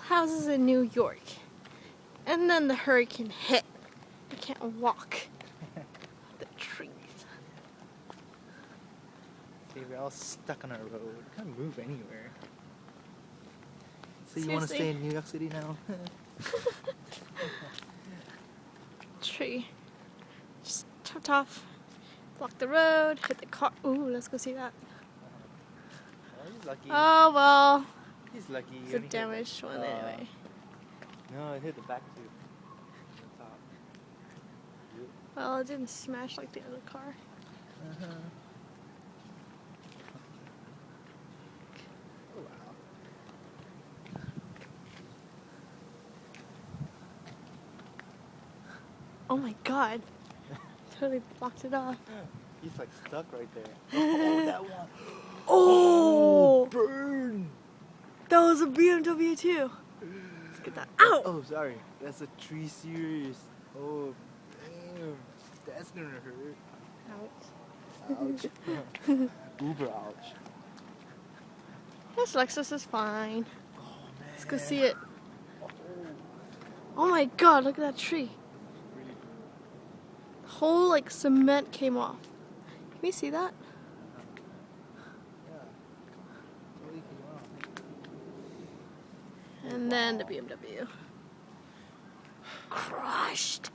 built houses in New York, and then the hurricane hit. I can't walk. The trees. See, we're all stuck on our road. Can't move anywhere. So you Seriously? want to stay in New York City now? Tree. Just chopped off. Block the road. Hit the car. Ooh, let's go see that. Oh, he's lucky. Oh well. He's lucky. It's a damaged one anyway. No, it hit the back too. The top. Well, it didn't smash like the other car. Uh-huh. Oh, wow. Oh my god. Totally blocked it off. He's like stuck right there. Oh, that one. Oh! Burn! That was a BMW too. Let's get that out. Oh, sorry. That's a 3 Series. Oh, damn. That's gonna hurt. Ouch. Ouch. Uber ouch. This Lexus is fine. Oh, man. Let's go see it. Oh my god, look at that tree. The whole like cement came off. Can we see that? Yeah. Totally came off. And then the BMW. Crushed.